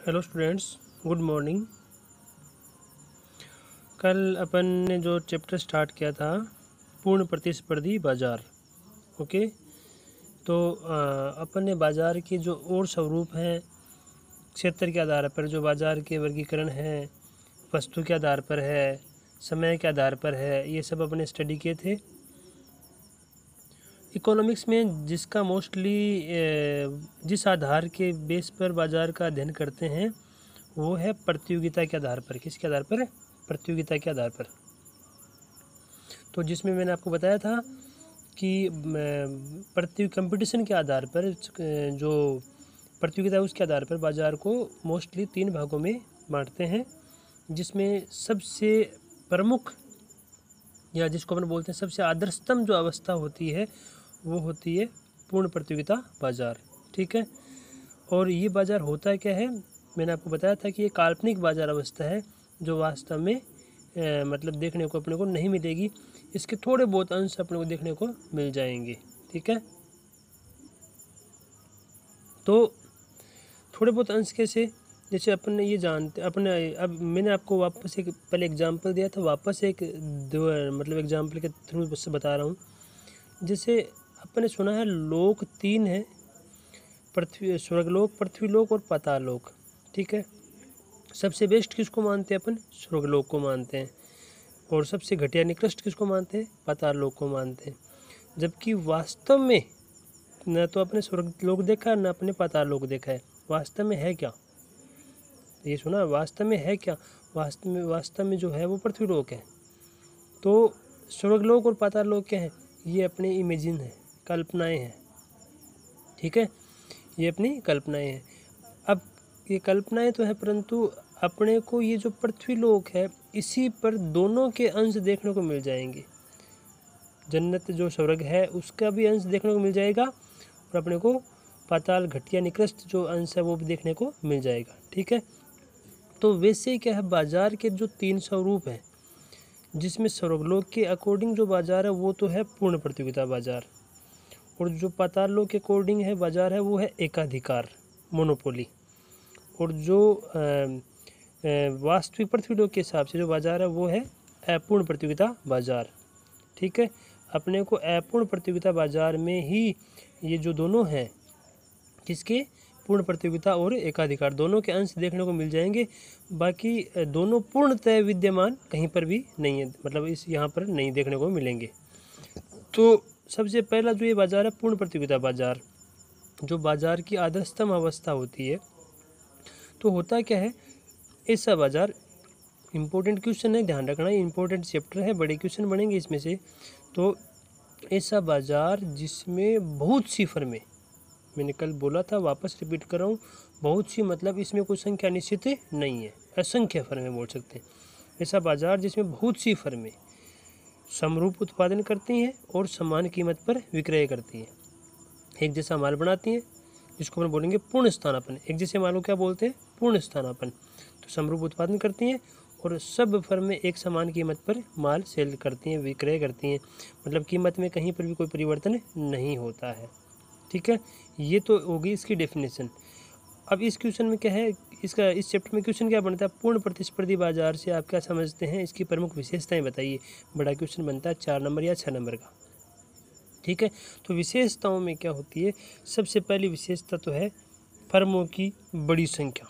Hello students, good morning. कल अपन ने जो चैप्टर स्टार्ट किया था पूर्ण प्रतिस्पर्धी बाजार। ओके, तो अपन ने बाजार के जो और स्वरूप हैं, क्षेत्र के आधार पर जो बाजार के वर्गीकरण हैं, वस्तु के आधार पर है, समय के आधार पर है, ये सब अपने स्टडी किए थे। इकोनॉमिक्स में जिसका मोस्टली जिस आधार के बेस पर बाजार का अध्ययन करते हैं वो है प्रतियोगिता के आधार पर। किसके आधार पर? प्रतियोगिता के आधार पर। तो जिसमें मैंने आपको बताया था कि कंपटीशन के आधार पर जो प्रतियोगिता है उसके आधार पर बाजार को मोस्टली 3 भागों में बांटते हैं, जिसमें सबसे प्रमुख या जिसको अपन बोलते हैं सबसे आदर्शतम जो अवस्था होती है वो होती है पूर्ण प्रतियोगिता बाजार। ठीक है, और ये बाजार होता क्या है? मैंने आपको बताया था कि ये काल्पनिक बाजार अवस्था है जो वास्तव में मतलब देखने को अपने को नहीं मिलेगी। इसके थोड़े बहुत अंश अपने को देखने को मिल जाएंगे। ठीक है, तो थोड़े बहुत अंश कैसे? जैसे अपन ने ये जानते अपने अब मैंने आपको वापस एक पहले एग्जाम्पल दिया था, वापस एक मतलब एग्जाम्पल के थ्रू से बता रहा हूँ। जैसे अपन ने सुना है लोक 3 है, पृथ्वी, स्वर्गलोक, पृथ्वीलोक और पाताललोक। ठीक है, सबसे बेस्ट किसको मानते हैं अपन? स्वर्गलोक को मानते हैं। और सबसे घटिया निकृष्ट किसको मानते हैं? पाताललोक को मानते हैं। जबकि वास्तव में न तो अपने स्वर्गलोक देखा न अपने पाताललोक देखा है। वास्तव में है क्या? ये सुना, वास्तव में है क्या? वास्तव में जो है वो पृथ्वीलोक है। तो स्वर्गलोक और पाताललोक क्या है? ये अपने इमेजिन है, कल्पनाएं हैं। ठीक है, ये अपनी कल्पनाएं हैं। अब ये कल्पनाएं तो है, परंतु अपने को ये जो पृथ्वीलोक है इसी पर दोनों के अंश देखने को मिल जाएंगे। जन्नत जो स्वर्ग है उसका भी अंश देखने को मिल जाएगा और अपने को पाताल घटिया निकृष्ट जो अंश है वो भी देखने को मिल जाएगा। ठीक है, तो वैसे क्या है, बाजार के जो 3 स्वरूप हैं, जिसमें स्वर्गलोक के अकॉर्डिंग जो बाजार है वो तो है पूर्ण प्रतियोगिता बाजार, और जो पाताललोक के अकॉर्डिंग है बाजार है वो है एकाधिकार, मोनोपोली। और जो वास्तविक पृथ्वीलोक के हिसाब से जो बाजार है वो है अपूर्ण प्रतियोगिता बाजार। ठीक है, अपने को अपूर्ण प्रतियोगिता बाजार में ही ये जो दोनों हैं, किसके? पूर्ण प्रतियोगिता और एकाधिकार, दोनों के अंश देखने को मिल जाएंगे। बाकी दोनों पूर्णतः विद्यमान कहीं पर भी नहीं है, मतलब इस यहाँ पर नहीं देखने को मिलेंगे। तो सबसे पहला जो ये बाजार है पूर्ण प्रतियोगिता बाजार, जो बाजार की आदर्शतम अवस्था होती है। तो होता क्या है ऐसा बाजार? इम्पोर्टेंट क्वेश्चन है, ध्यान रखना, इम्पोर्टेंट चैप्टर है, बड़े क्वेश्चन बनेंगे इसमें से। तो ऐसा बाजार जिसमें बहुत सी फर्में, मैंने कल बोला था, वापस रिपीट कर रहा हूँ, बहुत सी मतलब इसमें कोई संख्या निश्चित नहीं है, असंख्य फर्में बोल सकते हैं। ऐसा बाजार जिसमें बहुत सी फर्में समरूप उत्पादन करती हैं और समान कीमत पर विक्रय करती हैं, एक जैसा माल बनाती हैं, जिसको अपन बोलेंगे पूर्ण स्थानापन्न। एक जैसे माल को क्या बोलते हैं? पूर्ण स्थानापन्न। तो समरूप उत्पादन करती हैं और सब फर्में एक समान कीमत पर माल सेल करती हैं, विक्रय करती हैं, मतलब कीमत में कहीं पर भी कोई परिवर्तन नहीं होता है। ठीक है, ये तो होगी इसकी डेफिनेशन। अब इस क्वेश्चन में क्या है, इसका इस चैप्टर में क्वेश्चन क्या बनता है? पूर्ण प्रतिस्पर्धी बाजार से आप क्या समझते हैं, इसकी प्रमुख विशेषताएं बताइए। बड़ा क्वेश्चन बनता है 4 नंबर या 6 नंबर का। ठीक है, तो विशेषताओं में क्या होती है? सबसे पहली विशेषता तो है फर्मों की बड़ी संख्या।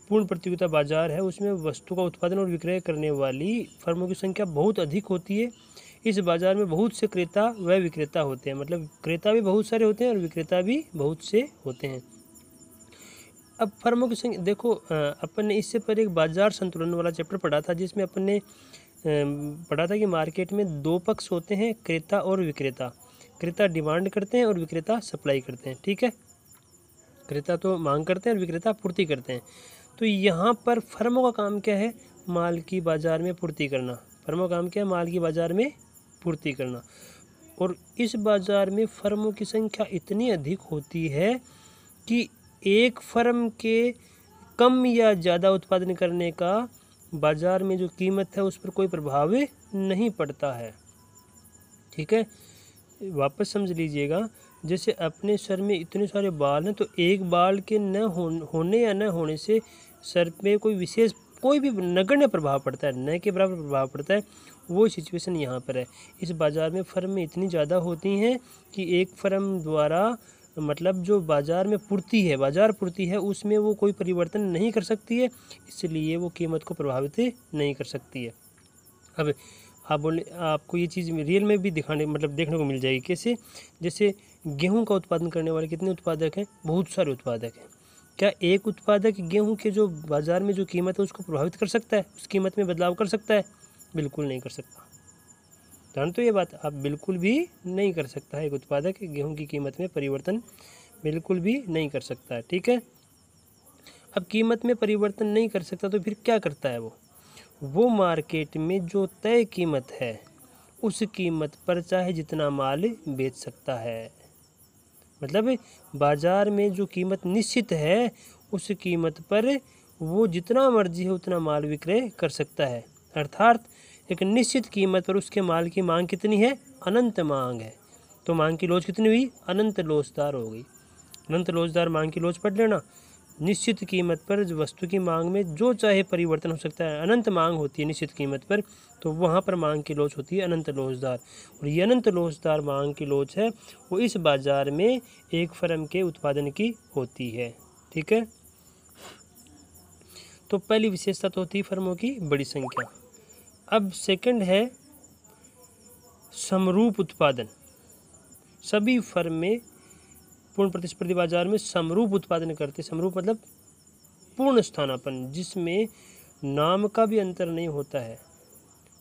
पूर्ण प्रतियोगिता बाजार है, उसमें वस्तु का उत्पादन और विक्रय करने वाली फर्मों की संख्या बहुत अधिक होती है। इस बाजार में बहुत से क्रेता व विक्रेता होते हैं, मतलब क्रेता भी बहुत सारे होते हैं और विक्रेता भी बहुत से होते हैं। अब फर्मों की संख्या देखो, अपन ने इससे पहले एक बाजार संतुलन वाला चैप्टर पढ़ा था, जिसमें अपन ने पढ़ा था कि मार्केट में 2 पक्ष होते हैं, क्रेता और विक्रेता। क्रेता डिमांड करते हैं और विक्रेता सप्लाई करते हैं। ठीक है, क्रेता तो मांग करते हैं और विक्रेता पूर्ति करते हैं। तो यहाँ पर फर्मों का काम क्या है? माल की बाजार में पूर्ति करना। फर्मों का काम क्या है? माल की बाजार में पूर्ति करना। और इस बाजार में फर्मों की संख्या इतनी अधिक होती है कि एक फर्म के कम या ज़्यादा उत्पादन करने का बाजार में जो कीमत है उस पर कोई प्रभाव नहीं पड़ता है। ठीक है, वापस समझ लीजिएगा, जैसे अपने सर में इतने सारे बाल हैं तो एक बाल के न होने या न होने से सर पे कोई विशेष कोई भी नगण्य प्रभाव पड़ता है, न के बराबर प्रभाव पड़ता है। वो सिचुएशन यहाँ पर है। इस बाज़ार में फर्म इतनी ज़्यादा होती हैं कि एक फर्म द्वारा मतलब जो बाज़ार में पूर्ति है, बाज़ार पूर्ति है, उसमें वो कोई परिवर्तन नहीं कर सकती है, इसलिए वो कीमत को प्रभावित नहीं कर सकती है। अब आप बोले आपको ये चीज़ रियल में भी दिखाने मतलब देखने को मिल जाएगी। कैसे? जैसे गेहूं का उत्पादन करने वाले कितने उत्पादक हैं? बहुत सारे उत्पादक हैं। क्या एक उत्पादक गेहूं के जो बाज़ार में जो कीमत है उसको प्रभावित कर सकता है, उस कीमत में बदलाव कर सकता है? बिल्कुल नहीं कर सकता। जान तो ये बात आप बिल्कुल भी नहीं कर सकता है। एक उत्पादक गेहूं की कीमत में परिवर्तन बिल्कुल भी नहीं कर सकता है। ठीक है। अब कीमत में परिवर्तन नहीं कर सकता तो फिर क्या करता है? वो मार्केट में जो तय कीमत है उस कीमत पर चाहे जितना माल बेच सकता है। मतलब बाज़ार में जो कीमत निश्चित है उस कीमत पर वो जितना मर्जी है उतना माल विक्रय कर सकता है। अर्थात एक निश्चित कीमत पर उसके माल की मांग कितनी है? अनंत मांग है। तो मांग की लोच कितनी हुई? अनंत लोचदार हो गई। अनंत लोचदार मांग की लोच पढ़ लेना। निश्चित कीमत पर वस्तु की मांग में जो चाहे परिवर्तन हो सकता है। अनंत मांग होती है निश्चित कीमत पर, तो वहाँ पर मांग की लोच होती है अनंत लोचदार। और ये अनंत लोचदार मांग की लोच है वो इस बाज़ार में एक फर्म के उत्पादन की होती है। ठीक है। तो पहली विशेषता तो होती है फर्मों की बड़ी संख्या। अब सेकंड है समरूप उत्पादन। सभी फर्म में पूर्ण प्रतिस्पर्धी बाजार में समरूप उत्पादन करते। समरूप मतलब पूर्ण स्थानापन्न, जिसमें नाम का भी अंतर नहीं होता है।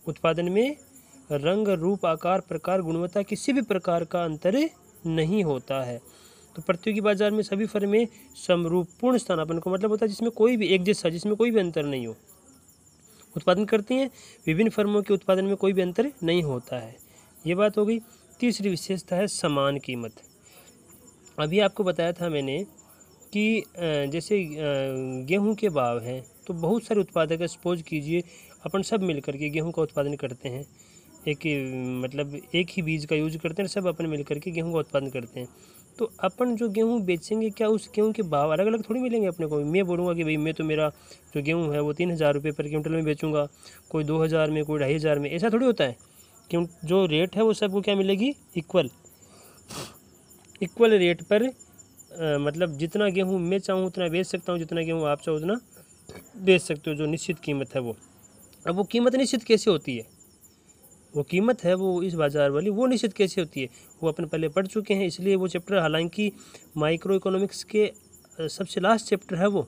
उत्पादन में रंग, रूप, आकार, प्रकार, गुणवत्ता किसी भी प्रकार का अंतर नहीं होता है। तो प्रतियोगी बाजार में सभी फर्में समरूप पूर्ण स्थानापन्न को मतलब होता है जिसमें कोई भी एक जैसा, जिसमें कोई भी अंतर नहीं हो, उत्पादन करती हैं। विभिन्न फर्मों के उत्पादन में कोई भी अंतर नहीं होता है। ये बात हो गई। तीसरी विशेषता है समान कीमत। अभी आपको बताया था मैंने कि जैसे गेहूं के भाव हैं तो बहुत सारे उत्पादक, सपोज कीजिए अपन सब मिल करके गेहूं का उत्पादन करते हैं। मतलब एक ही बीज का यूज करते हैं, सब अपन मिल करके गेहूं का उत्पादन करते हैं। तो अपन जो गेहूं बेचेंगे क्या उस गेहूं के भाव अलग अलग थोड़ी मिलेंगे अपने को? मैं बोलूँगा कि भाई मैं तो मेरा जो गेहूं है वो 3,000 रुपये पर क्विंटल में बेचूंगा, कोई 2,000 में, कोई 2,500 में। ऐसा थोड़ी होता है। क्यों? जो रेट है वो सबको क्या मिलेगी? इक्वल रेट पर मतलब जितना गेहूं मैं चाहूँ उतना बेच सकता हूँ, जितना गेहूं आप चाहो उतना बेच सकते हो। जो निश्चित कीमत है वो। अब वो कीमत निश्चित कैसे होती है? वो कीमत है वो इस बाज़ार वाली वो निश्चित कैसे होती है वो अपन पहले पढ़ चुके हैं, इसलिए वो चैप्टर हालांकि माइक्रो इकोनॉमिक्स के सबसे लास्ट चैप्टर है वो,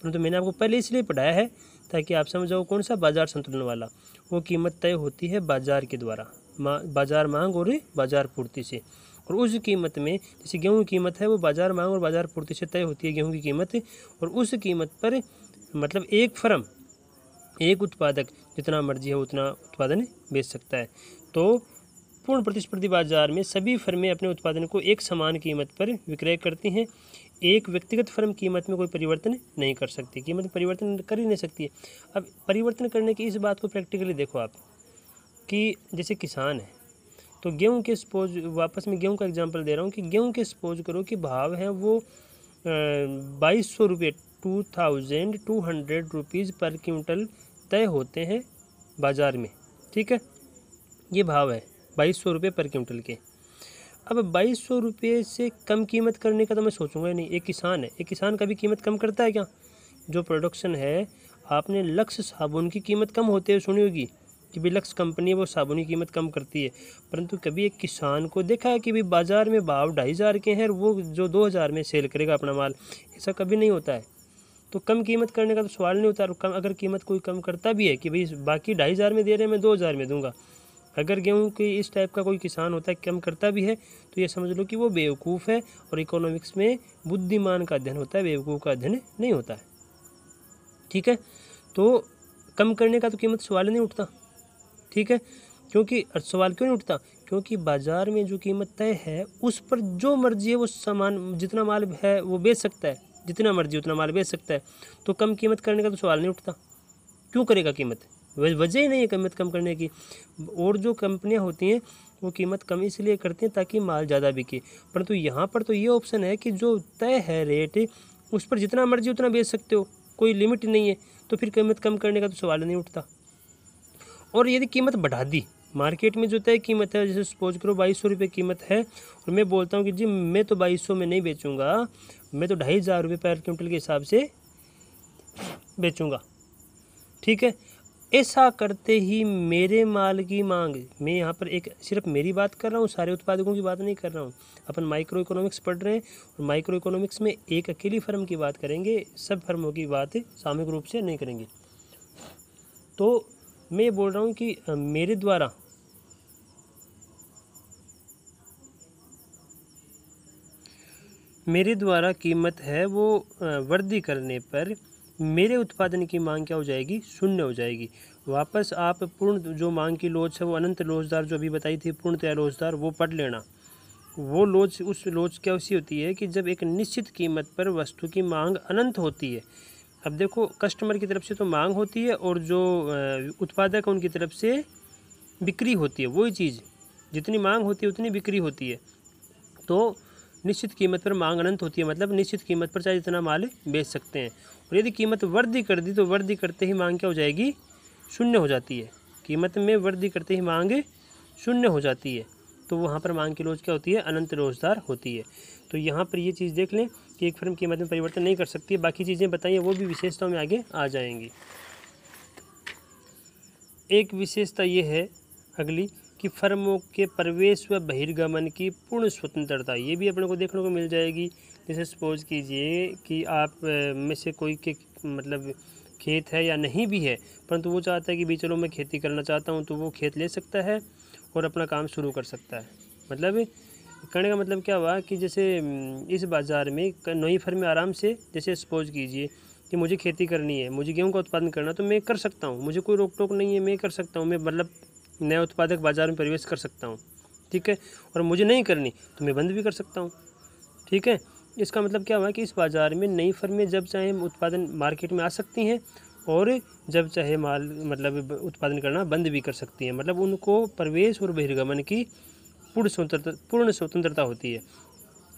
परंतु मैंने आपको पहले इसलिए पढ़ाया है ताकि आप समझ जाओ कौन सा बाजार संतुलन वाला। वो कीमत तय होती है बाजार के द्वारा, बाजार मांग और बाजार पूर्ति से। और उस कीमत में जैसे गेहूं की कीमत है वो बाजार मांग और बाजार पूर्ति से तय होती है गेहूं की कीमत। और उस कीमत पर मतलब एक फर्म, एक उत्पादक जितना मर्जी है उतना उत्पादन बेच सकता है। तो पूर्ण प्रतिस्पर्धी बाजार में सभी फर्में अपने उत्पादन को एक समान कीमत पर विक्रय करती हैं। एक व्यक्तिगत फर्म कीमत में कोई परिवर्तन नहीं कर सकती, कीमत में परिवर्तन कर ही नहीं सकती है। अब परिवर्तन करने की इस बात को प्रैक्टिकली देखो आप कि जैसे किसान है तो गेहूं के सपोज, वापस में गेहूं का एग्जांपल दे रहा हूं कि गेहूं के सपोज करो कि भाव है वो 2,200 रुपये 2,200 रुपीज़ पर क्विंटल तय होते हैं बाज़ार में। ठीक है, ये भाव है 2,200 रुपये पर क्विंटल के। अब 2,200 रुपये से कम कीमत करने का तो मैं सोचूंगा नहीं। एक किसान है, एक किसान कभी कीमत कम करता है क्या? जो प्रोडक्शन है, आपने लक्स साबुन की कीमत कम होते हुए सुनी होगी कि भाई लक्स कंपनी है वो साबुन की कीमत कम करती है, परंतु कभी एक किसान को देखा है कि भाई बाज़ार में भाव 2,500 के हैं और वो जो 2,000 में सेल करेगा अपना माल? ऐसा कभी नहीं होता है। तो कम कीमत करने का तो सवाल नहीं होता। कम अगर कीमत कोई कम करता भी है कि भाई बाकी 2,500 में दे रहे हैं मैं 2,000 में दूंगा, अगर गेहूं की इस टाइप का कोई किसान होता है कम करता भी है तो ये समझ लो कि वो बेवकूफ़ है। और इकोनॉमिक्स में बुद्धिमान का अध्ययन होता है, बेवकूफ़ का अध्ययन नहीं होता है। ठीक है, तो कम करने का तो कीमत सवाल नहीं उठता। ठीक है, क्योंकि सवाल क्यों नहीं उठता? क्योंकि बाज़ार में जो कीमत तय है उस पर जो मर्जी है वो सामान जितना माल है वो बेच सकता है, जितना मर्जी उतना माल बेच सकता है। तो कम कीमत करने का तो सवाल नहीं उठता। क्यों करेगा कीमत? वजह ही नहीं है कीमत कम करने की। और जो कंपनियां होती हैं वो कीमत कम इसलिए करते हैं ताकि माल ज़्यादा बिके। परंतु यहाँ पर तो ये ऑप्शन है कि जो तय है रेट उस पर जितना मर्जी उतना बेच सकते हो, कोई लिमिट नहीं है, तो फिर कीमत कम करने का तो सवाल नहीं उठता। और यदि कीमत बढ़ा दी, मार्केट में जो तय कीमत है, जैसे सपोज करो 2200 रुपये कीमत है और मैं बोलता हूँ कि जी मैं तो 2200 में नहीं बेचूंगा, मैं तो 2500 रुपये पर क्विंटल के हिसाब से बेचूंगा, ठीक है। ऐसा करते ही मेरे माल की मांग, मैं यहाँ पर एक सिर्फ मेरी बात कर रहा हूँ, सारे उत्पादकों की बात नहीं कर रहा हूँ। अपन माइक्रो इकोनॉमिक्स पढ़ रहे हैं और माइक्रो इकोनॉमिक्स में एक अकेली फर्म की बात करेंगे, सब फर्मों की बात सामूहिक रूप से नहीं करेंगे। तो मैं बोल रहा हूँ कि मेरे द्वारा कीमत है वो वृद्धि करने पर मेरे उत्पादन की मांग क्या हो जाएगी, शून्य हो जाएगी। वापस आप पूर्ण जो मांग की लोच है वो अनंत लोचदार जो अभी बताई थी पूर्णतया लोचदार, वो पढ़ लेना। वो लोच, उस लोच क्या उसी होती है कि जब एक निश्चित कीमत पर वस्तु की मांग अनंत होती है। अब देखो कस्टमर की तरफ से तो मांग होती है और जो उत्पादक है उनकी तरफ से बिक्री होती है, वही चीज़ जितनी मांग होती है उतनी बिक्री होती है। तो निश्चित कीमत पर मांग अनंत होती है, मतलब निश्चित कीमत पर चाहे जितना माल बेच सकते हैं। और यदि कीमत वृद्धि कर दी तो वृद्धि करते ही मांग क्या हो जाएगी, शून्य हो जाती है। कीमत में वृद्धि करते ही मांग शून्य हो जाती है, तो वहाँ पर मांग की लोच क्या होती है, अनंत लोचदार होती है। तो यहाँ पर ये चीज़ देख लें कि एक फर्म कीमत में परिवर्तन नहीं कर सकती है। बाकी चीज़ें बताइए वो भी विशेषताओं में आगे आ जाएंगी। एक विशेषता ये है अगली कि फर्मों के प्रवेश व बहिर्गमन की पूर्ण स्वतंत्रता, ये भी अपने को देखने को मिल जाएगी। जैसे सपोज कीजिए कि आप में से कोई के मतलब खेत है या नहीं भी है, परंतु वो चाहता है कि भी चलो मैं खेती करना चाहता हूँ, तो वो खेत ले सकता है और अपना काम शुरू कर सकता है। मतलब करने का मतलब क्या हुआ कि जैसे इस बाज़ार में नई फर्में आराम से, जैसे सपोज कीजिए कि मुझे खेती करनी है, मुझे गेहूं का उत्पादन करना, तो मैं कर सकता हूं, मुझे कोई रोक टोक नहीं है, मैं कर सकता हूं। मैं मतलब नया उत्पादक बाज़ार में प्रवेश कर सकता हूं, ठीक है। और मुझे नहीं करनी तो मैं बंद भी कर सकता हूं, ठीक है। इसका मतलब क्या हुआ कि इस बाज़ार में नई फर्में जब चाहे उत्पादन मार्केट में आ सकती हैं और जब चाहे माल मतलब उत्पादन करना बंद भी कर सकती हैं। मतलब उनको प्रवेश और बहिर्गमन की पूर्ण स्वतंत्रता होती है।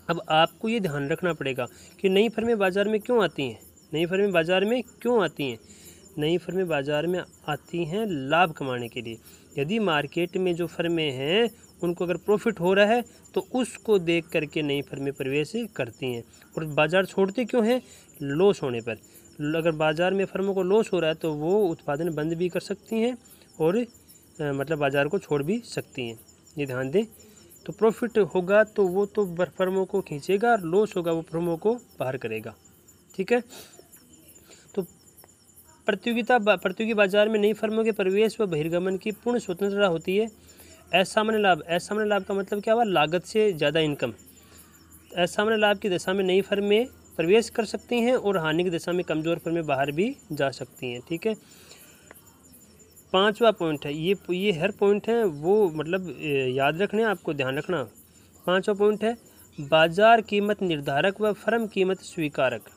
अब आपको ये ध्यान रखना पड़ेगा कि नई फर्में बाज़ार में क्यों आती हैं। नई फर्में बाज़ार में क्यों आती हैं? नई फर्में बाज़ार में आती हैं लाभ कमाने के लिए। यदि मार्केट में जो फर्में हैं उनको अगर प्रॉफिट हो रहा है तो उसको देख करके नई फर्में प्रवेश करती हैं। और बाज़ार छोड़ते क्यों हैं? लॉस होने पर। अगर बाज़ार में फर्मों को लॉस हो रहा है तो वो उत्पादन बंद भी कर सकती हैं और मतलब बाज़ार को छोड़ भी सकती हैं। ये ध्यान दें। तो प्रॉफिट होगा तो वो तो फर्मों को खींचेगा और लॉस होगा वो फर्मों को बाहर करेगा, ठीक है। तो प्रतियोगी बाजार में नई फर्मों के प्रवेश व बहिर्गमन की पूर्ण स्वतंत्रता होती है। असामान्य लाभ का मतलब क्या हुआ? लागत से ज़्यादा इनकम। असामान्य लाभ की दशा में नई फर्में प्रवेश कर सकती हैं और हानि की दशा में कमज़ोर फर्में बाहर भी जा सकती हैं, ठीक है। पांचवा पॉइंट है, ये हर पॉइंट है वो मतलब याद रखना है, आपको ध्यान रखना। पांचवा पॉइंट है बाजार कीमत निर्धारक व फर्म कीमत स्वीकारक।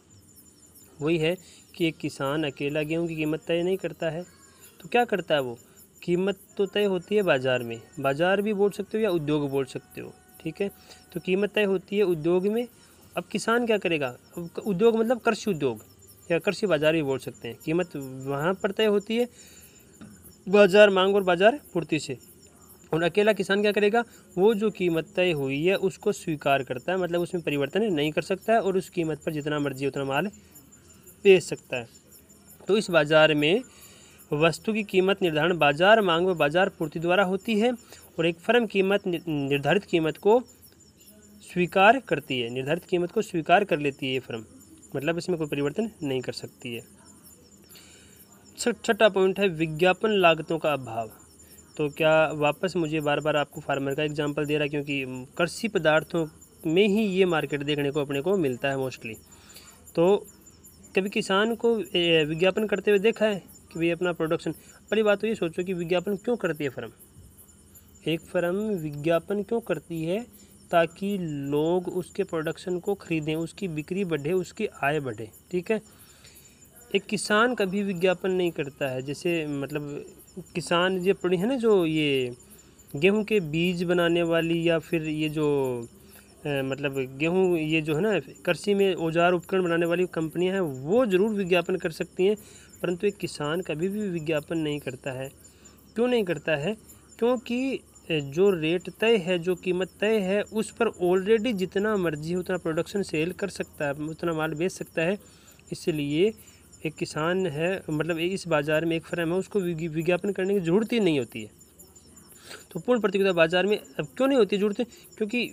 वही है कि एक किसान अकेला गेहूं की कीमत तय नहीं करता है, तो क्या करता है वो? कीमत तो तय होती है बाज़ार में, बाज़ार भी बोल सकते हो या उद्योग बोल सकते हो, ठीक है। तो कीमत तय होती है उद्योग में। अब किसान क्या करेगा? उद्योग मतलब कृषि उद्योग या कृषि बाज़ार भी बोल सकते हैं। कीमत वहाँ पर तय होती है बाजार मांग और बाजार पूर्ति से। और अकेला किसान क्या करेगा? वो जो कीमत तय हुई है उसको स्वीकार करता है, मतलब उसमें परिवर्तन नहीं कर सकता है और उस कीमत पर जितना मर्जी उतना माल बेच सकता है। तो इस बाजार में वस्तु की कीमत निर्धारण बाजार मांग व बाजार पूर्ति द्वारा होती है और एक फर्म कीमत निर्धारित कीमत को स्वीकार करती है, निर्धारित कीमत को स्वीकार कर लेती है ये फर्म, मतलब इसमें कोई परिवर्तन नहीं कर सकती है। छठा पॉइंट है विज्ञापन लागतों का अभाव। तो क्या वापस मुझे बार बार आपको फार्मर का एग्जांपल दे रहा है, क्योंकि कृषि पदार्थों में ही ये मार्केट देखने को अपने को मिलता है मोस्टली। तो कभी किसान को विज्ञापन करते हुए देखा है कि भाई अपना प्रोडक्शन? पहली बात तो ये सोचो कि विज्ञापन क्यों करती है फर्म? एक फर्म विज्ञापन क्यों करती है? ताकि लोग उसके प्रोडक्शन को खरीदें, उसकी बिक्री बढ़े, उसकी आय बढ़े, ठीक है। एक किसान कभी विज्ञापन नहीं करता है। जैसे मतलब किसान ये पड़ी है ना जो ये गेहूं के बीज बनाने वाली या फिर ये जो मतलब गेहूं ये जो है ना कृषि में औजार उपकरण बनाने वाली कंपनियां हैं वो ज़रूर विज्ञापन कर सकती हैं, परंतु एक किसान कभी भी विज्ञापन नहीं करता है। क्यों नहीं करता है? क्योंकि जो रेट तय है, जो कीमत तय है, उस पर ऑलरेडी जितना मर्जी हो उतना प्रोडक्शन सेल कर सकता है, उतना माल बेच सकता है। इसलिए एक किसान है, मतलब इस बाज़ार में एक फर्म है, उसको विज्ञापन करने की ज़रूरत ही नहीं होती है। तो पूर्ण प्रतियोगिता बाजार में अब क्यों नहीं होती ज़रूरत? क्योंकि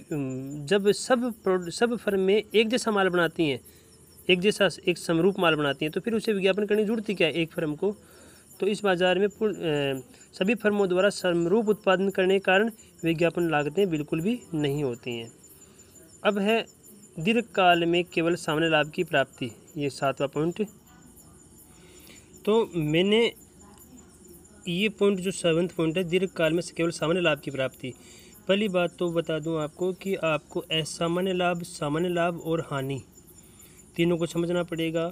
जब सब फर्म में एक जैसा माल बनाती हैं, एक जैसा एक समरूप माल बनाती हैं, तो फिर उसे विज्ञापन करने की ज़रूरत ही क्या है एक फर्म को? तो इस बाज़ार में सभी फर्मों द्वारा समरूप उत्पादन करने के कारण विज्ञापन लागतें बिल्कुल भी नहीं होती हैं। अब है दीर्घकाल में केवल सामान्य लाभ की प्राप्ति, ये 7वां पॉइंट। तो मैंने ये पॉइंट जो 7वां पॉइंट है, दीर्घकाल में केवल सामान्य लाभ की प्राप्ति। पहली बात तो बता दूं आपको कि आपको असामान्य लाभ, सामान्य लाभ और हानि तीनों को समझना पड़ेगा।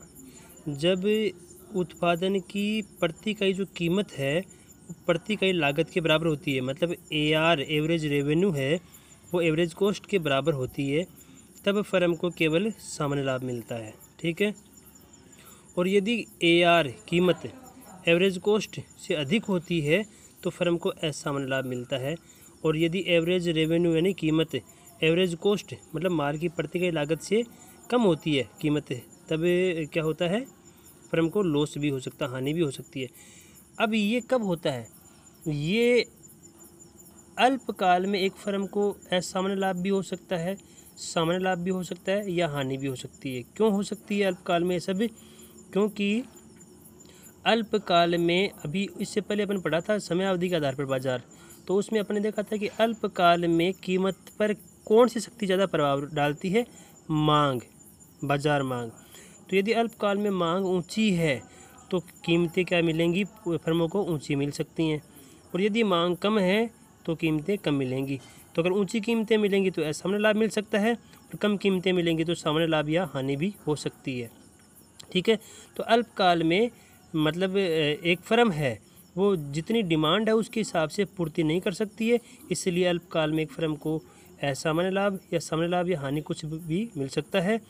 जब उत्पादन की प्रति इकाई जो कीमत है वो प्रति इकाई लागत के बराबर होती है, मतलब AR एवरेज रेवेन्यू है वो एवरेज कॉस्ट के बराबर होती है, तब फर्म को केवल सामान्य लाभ मिलता है। ठीक है। और यदि AR कीमत एवरेज कॉस्ट से अधिक होती है तो फर्म को असामान्य लाभ मिलता है। और यदि एवरेज रेवेन्यू यानी कीमत एवरेज कॉस्ट मतलब माल की प्रति इकाई लागत से कम होती है कीमत, तब क्या होता है? फर्म को लॉस भी हो सकता है, हानि भी हो सकती है। अब ये कब होता है? ये अल्पकाल में एक फर्म को असामान्य लाभ भी हो सकता है, सामान्य लाभ भी हो सकता है, या हानि भी हो सकती है। क्यों हो सकती है अल्पकाल में सब? क्योंकि अल्पकाल में, अभी इससे पहले अपन पढ़ा था समय अवधि के आधार पर बाजार, तो उसमें अपने देखा था कि अल्पकाल में कीमत पर कौन सी शक्ति ज़्यादा प्रभाव डालती है? मांग, बाजार मांग। तो यदि अल्पकाल में मांग ऊंची है तो कीमतें क्या मिलेंगी? फर्मों को ऊंची मिल सकती हैं। और यदि मांग कम है तो कीमतें कम मिलेंगी। तो अगर ऊंची कीमतें मिलेंगी तो असामान्य लाभ मिल सकता है, और कम कीमतें मिलेंगी तो सामान्य लाभ या हानि भी हो सकती है। ठीक है। तो अल्पकाल में मतलब एक फर्म है वो जितनी डिमांड है उसके हिसाब से पूर्ति नहीं कर सकती है, इसलिए अल्पकाल में एक फर्म को असामान्य लाभ या सामान्य लाभ या हानि कुछ भी मिल सकता है।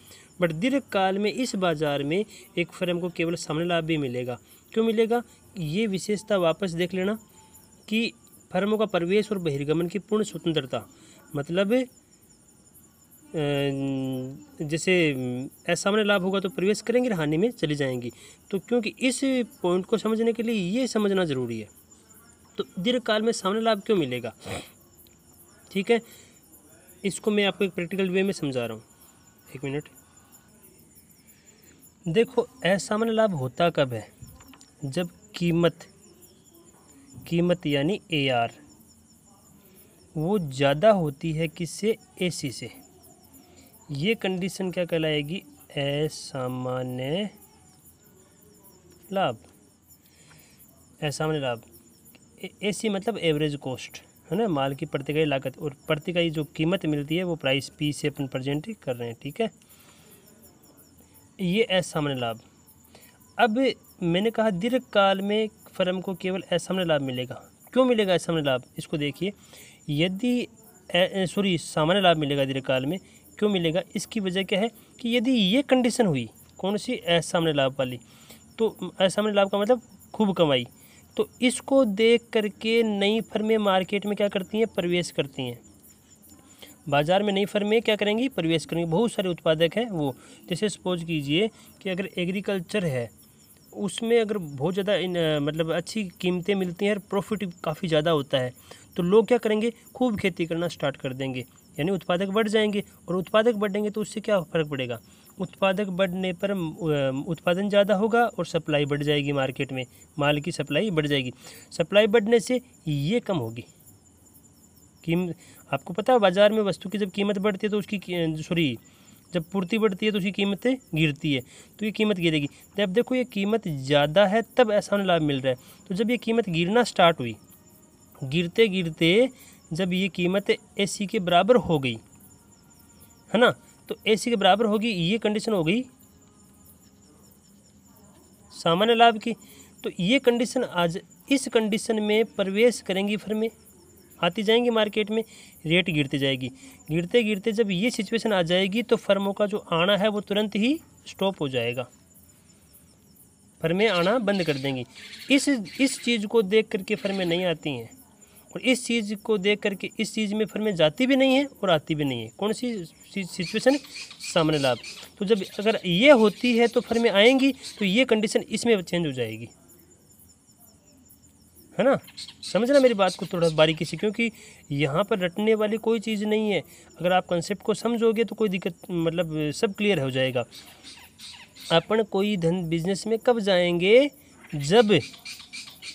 बट दीर्घकाल में इस बाज़ार में एक फर्म को केवल सामान्य लाभ भी मिलेगा। क्यों मिलेगा? ये विशेषता वापस देख लेना कि फर्मों का प्रवेश और बहिर्गमन की पूर्ण स्वतंत्रता, मतलब जैसे असामान्य लाभ होगा तो प्रवेश करेंगे, हानि में चली जाएंगी। तो क्योंकि इस पॉइंट को समझने के लिए ये समझना ज़रूरी है। तो दीर्घकाल में सामान्य लाभ क्यों मिलेगा? ठीक है, इसको मैं आपको एक प्रैक्टिकल वे में समझा रहा हूँ। एक मिनट देखो, असामान्य लाभ होता कब है? जब कीमत यानी AR वो ज़्यादा होती है किससे? AC से। ये कंडीशन क्या कहलाएगी? असामान्य लाभ। असामान्य लाभ AC मतलब एवरेज कॉस्ट है ना, माल की प्रति इकाई लागत, और प्रति इकाई जो कीमत मिलती है वो प्राइस P से अपन प्रेजेंट कर रहे हैं। ठीक है, ये असामान्य लाभ। अब मैंने कहा दीर्घकाल में फर्म को केवल असामान्य लाभ मिलेगा। क्यों मिलेगा असामान्य लाभ? इसको देखिए, यदि सामान्य लाभ मिलेगा दीर्घकाल में। क्यों मिलेगा? इसकी वजह क्या है कि यदि ये कंडीशन हुई, कौन सी? असामान्य लाभ वाली। तो असामान्य लाभ का मतलब खूब कमाई। तो इसको देख करके नई फर्में मार्केट में क्या करती हैं? प्रवेश करती हैं। बाज़ार में नई फर्में क्या करेंगी? प्रवेश करेंगी। बहुत सारे उत्पादक हैं वो, जैसे सपोज कीजिए कि अगर एग्रीकल्चर है उसमें अगर बहुत ज़्यादा मतलब अच्छी कीमतें मिलती हैं और प्रॉफिट काफ़ी ज़्यादा होता है, तो लोग क्या करेंगे? खूब खेती करना स्टार्ट कर देंगे, यानी उत्पादक बढ़ जाएंगे। और उत्पादक बढ़ेंगे तो उससे क्या फ़र्क पड़ेगा? उत्पादक बढ़ने पर उत्पादन ज़्यादा होगा और सप्लाई बढ़ जाएगी, मार्केट में माल की सप्लाई बढ़ जाएगी। सप्लाई बढ़ने से ये कम होगी कीमत। आपको पता है बाज़ार में वस्तु की जब कीमत बढ़ती है तो उसकी जब पूर्ति बढ़ती है तो उसकी कीमतें गिरती है, तो ये कीमत गिरेगी। जब देखो ये कीमत ज़्यादा है तब असामान्य लाभ मिल रहा है। तो जब ये कीमत गिरना स्टार्ट हुई, गिरते गिरते जब ये कीमत AC के बराबर हो गई है ना, तो AC के बराबर होगी, ये कंडीशन हो गई सामान्य लाभ की। तो ये कंडीशन आज, इस कंडीशन में प्रवेश करेंगी फर्में, आती जाएंगी मार्केट में, रेट गिरती जाएगी। गिरते गिरते जब ये सिचुएशन आ जाएगी तो फर्मों का जो आना है वो तुरंत ही स्टॉप हो जाएगा, फर्में आना बंद कर देंगी। इस चीज़ को देख करके फर्में नहीं आती हैं, और इस चीज़ को देख करके इस चीज़ में फर्में जाती भी नहीं है और आती भी नहीं है। कौन सी सिचुएशन? सामान्य लाभ। तो जब अगर ये होती है तो फर्में आएंगी, तो ये कंडीशन इसमें चेंज हो जाएगी, है ना। समझना मेरी बात को थोड़ा बारीकी से, क्योंकि यहाँ पर रटने वाली कोई चीज़ नहीं है। अगर आप कंसेप्ट को समझोगे तो कोई दिक्कत, मतलब सब क्लियर हो जाएगा। अपन कोई बिजनेस में कब जाएंगे? जब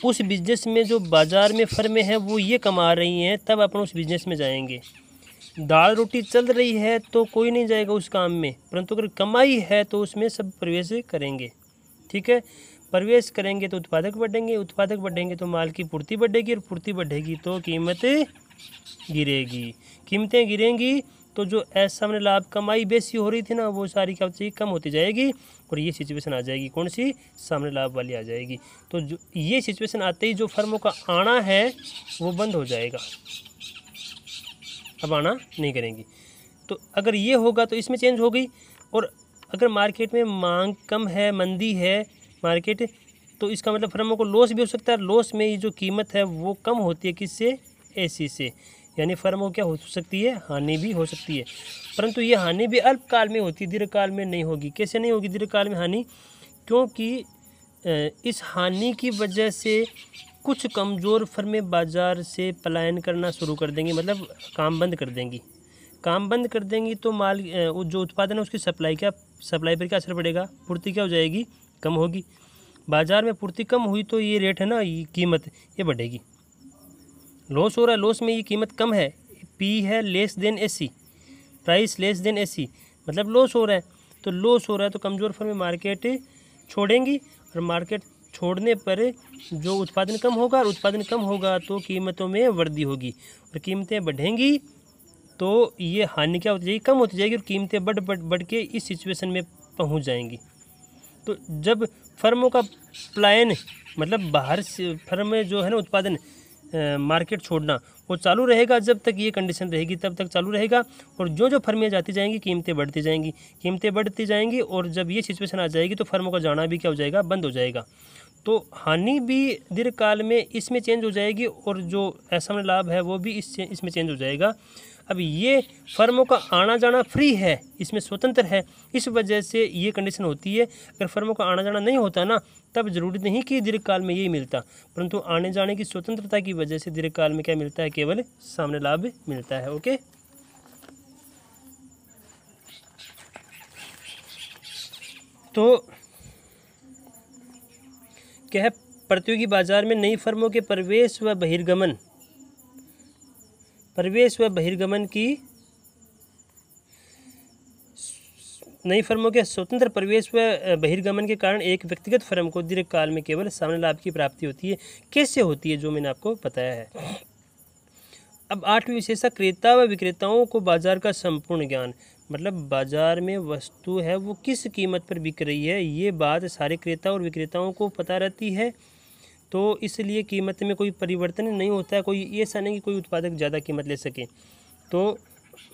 उस बिजनेस में जो बाज़ार में फर्में हैं वो ये कमा रही हैं, तब अपन उस बिजनेस में जाएंगे। दाल रोटी चल रही है तो कोई नहीं जाएगा उस काम में, परंतु अगर कमाई है तो उसमें सब प्रवेश करेंगे। ठीक है, प्रवेश करेंगे तो उत्पादक बढ़ेंगे, उत्पादक बढ़ेंगे तो माल की पूर्ति बढ़ेगी, और पूर्ति बढ़ेगी तो कीमत गिरेगी। कीमतें गिरेंगी तो जो ऐसा हमने लाभ कमाई बेसी हो रही थी ना, वो सारी क्या होती कम होती जाएगी, और ये सिचुएशन आ जाएगी। कौन सी? सामने लाभ वाली आ जाएगी। तो जो ये सिचुएशन आते ही जो फर्मों का आना है वो बंद हो जाएगा, अब आना नहीं करेंगी। तो अगर ये होगा तो इसमें चेंज हो गई। और अगर मार्केट में मांग कम है, मंदी है मार्केट, तो इसका मतलब फर्मों को लॉस भी हो सकता है। लॉस में ये जो कीमत है वो कम होती है, किससे? एसी से। यानी फर्मों क्या हो सकती है? हानि भी हो सकती है, परंतु ये हानि भी अल्पकाल में होती है, दीर्घकाल में नहीं होगी। कैसे नहीं होगी दीर्घकाल में हानि? क्योंकि इस हानि की वजह से कुछ कमज़ोर फर्में बाज़ार से पलायन करना शुरू कर देंगी, मतलब काम बंद कर देंगी। काम बंद कर देंगी तो माल जो उत्पादन है उसकी सप्लाई पर क्या असर पड़ेगा? पूर्ति क्या हो जाएगी? कम होगी। बाज़ार में पूर्ति कम हुई तो ये रेट है ना, ये कीमत ये बढ़ेगी। लॉस हो रहा है, लॉस में ये कीमत कम है, पी है less than AC, price less than AC, मतलब लॉस हो रहा है। तो लॉस हो रहा है तो कमज़ोर फर्में मार्केट छोड़ेंगी, और मार्केट छोड़ने पर जो उत्पादन कम होगा, और उत्पादन कम होगा तो कीमतों में वृद्धि होगी, और कीमतें बढ़ेंगी तो ये हानि क्या होती जाएगी? कम होती जाएगी, और कीमतें बढ़ के इस सिचुएशन में पहुंच जाएंगी। तो जब फर्मों का पलायन, मतलब बाहर से फर्म जो है ना उत्पादन मार्केट छोड़ना, वो चालू रहेगा, जब तक ये कंडीशन रहेगी तब तक चालू रहेगा। और जो जो फर्में जाती जाएंगी कीमतें बढ़ती जाएंगी, कीमतें बढ़ती जाएंगी, और जब ये सिचुएशन आ जाएगी तो फर्मों का जाना भी क्या हो जाएगा? बंद हो जाएगा। तो हानि भी दीर्घकाल में इसमें चेंज हो जाएगी, और जो ऐसा लाभ है वो भी इसमें चेंज हो जाएगा। अब ये फर्मों का आना जाना फ्री है, इसमें स्वतंत्र है, इस वजह से ये कंडीशन होती है। अगर फर्मों का आना जाना नहीं होता ना, तब जरूरी नहीं कि दीर्घकाल में यही मिलता, परंतु आने जाने की स्वतंत्रता की वजह से दीर्घकाल में क्या मिलता है? केवल सामने लाभ मिलता है। ओके, तो क्या है? प्रतियोगी बाजार में नई फर्मों के प्रवेश व बहिर्गमन की, नई फर्मों के स्वतंत्र प्रवेश व बहिर्गमन के कारण एक व्यक्तिगत फर्म को दीर्घकाल में केवल सामान्य लाभ की प्राप्ति होती है। कैसे होती है? जो मैंने आपको बताया है। अब 8वीं विशेषता, क्रेता व विक्रेताओं को बाजार का संपूर्ण ज्ञान, मतलब बाजार में वस्तु है वो किस कीमत पर बिक रही है, ये बात सारे क्रेता और विक्रेताओं को पता रहती है। तो इसलिए कीमत में कोई परिवर्तन नहीं होता है, कोई ऐसा नहीं कि कोई उत्पादक ज़्यादा कीमत ले सके। तो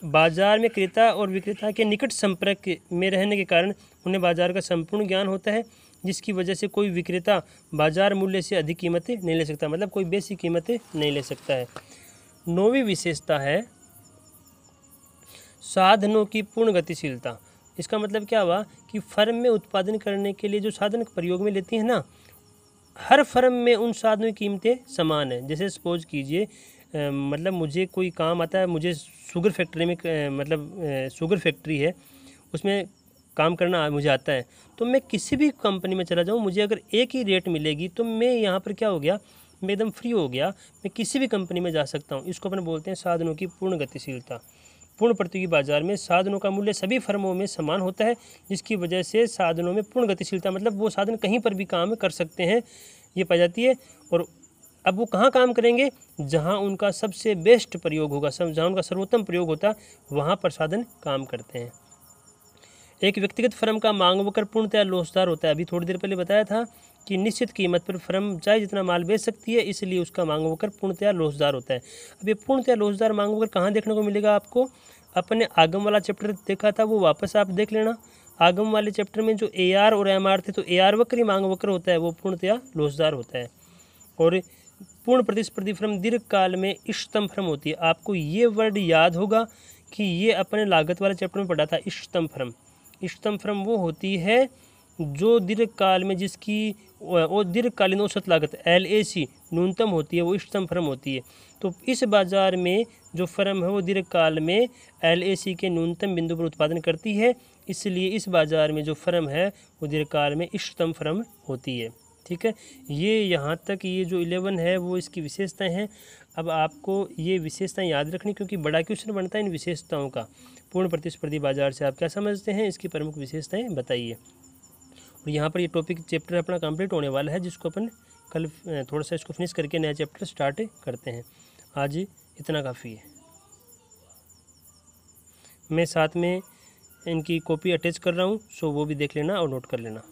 बाजार में क्रेता और विक्रेता के निकट संपर्क में रहने के कारण उन्हें बाजार का संपूर्ण ज्ञान होता है, जिसकी वजह से कोई विक्रेता बाजार मूल्य से अधिक कीमतें नहीं ले सकता, मतलब कोई बेसी कीमतें नहीं ले सकता है। 9वीं विशेषता है साधनों की पूर्ण गतिशीलता। इसका मतलब क्या हुआ कि फर्म में उत्पादन करने के लिए जो साधन प्रयोग में लेती है ना, हर फर्म में उन साधनों की कीमतें समान है। जैसे सपोज कीजिए, मतलब मुझे कोई काम आता है, मुझे शुगर फैक्ट्री में, मतलब शुगर फैक्ट्री है उसमें काम करना मुझे आता है, तो मैं किसी भी कंपनी में चला जाऊँ, मुझे अगर एक ही रेट मिलेगी तो मैं यहाँ पर क्या हो गया, मैं एकदम फ्री हो गया, मैं किसी भी कंपनी में जा सकता हूँ। इसको अपन बोलते हैं साधनों की पूर्ण गतिशीलता। पूर्ण प्रतियोगी बाजार में साधनों का मूल्य सभी फर्मों में समान होता है, जिसकी वजह से साधनों में पूर्ण गतिशीलता, मतलब वो साधन कहीं पर भी काम कर सकते हैं, ये पाई जाती है। और अब वो कहाँ काम करेंगे? जहाँ उनका सबसे बेस्ट प्रयोग होगा, जहाँ उनका सर्वोत्तम प्रयोग होता है, वहाँ पर साधन काम करते हैं। एक व्यक्तिगत फर्म का मांग वक्र पूर्णतया लोचदार होता है। अभी थोड़ी देर पहले बताया था कि निश्चित कीमत पर फर्म चाहे जितना माल बेच सकती है, इसलिए उसका मांग वक्र पूर्णतया लोचदार होता है। अब ये पूर्णतया लोचदार मांग वक्र कहाँ देखने को मिलेगा आपको? अपने आगम वाला चैप्टर देखा था, वो वापस आप देख लेना। आगम वाले चैप्टर में जो AR और MR थे, तो AR वक्र ही मांग वक्र होता है, वो पूर्णतया लोचदार होता है। और पूर्ण प्रतिस्पर्धी फर्म दीर्घकाल में इष्टतम फर्म होती है। आपको ये वर्ड याद होगा कि ये अपने लागत वाले चैप्टर में पढ़ा था, इष्टतम फर्म। इष्टतम फर्म वो होती है जो दीर्घकाल में जिसकी वो दीर्घकालीन औसत लागत LAC न्यूनतम होती है, वो इष्टतम फर्म होती है। तो इस बाज़ार में जो फर्म है वो दीर्घकाल में LAC के न्यूनतम बिंदु पर उत्पादन करती है, इसलिए इस बाज़ार में जो फर्म है वो दीर्घकाल में इष्टतम फर्म होती है। ठीक है, ये यहाँ तक ये जो 11 है वो इसकी विशेषताएं हैं। अब आपको ये विशेषताएं याद रखनी, क्योंकि बड़ा क्वेश्चन बनता है इन विशेषताओं का। पूर्ण प्रतिस्पर्धी बाजार से आप क्या समझते हैं, इसकी प्रमुख विशेषताएं बताइए। और यहाँ पर ये टॉपिक चैप्टर अपना कंप्लीट होने वाला है, जिसको अपन कल थोड़ा सा इसको फिनिश करके नया चैप्टर स्टार्ट करते हैं। आज इतना काफ़ी है। मैं साथ में इनकी कॉपी अटैच कर रहा हूँ, सो वो भी देख लेना और नोट कर लेना।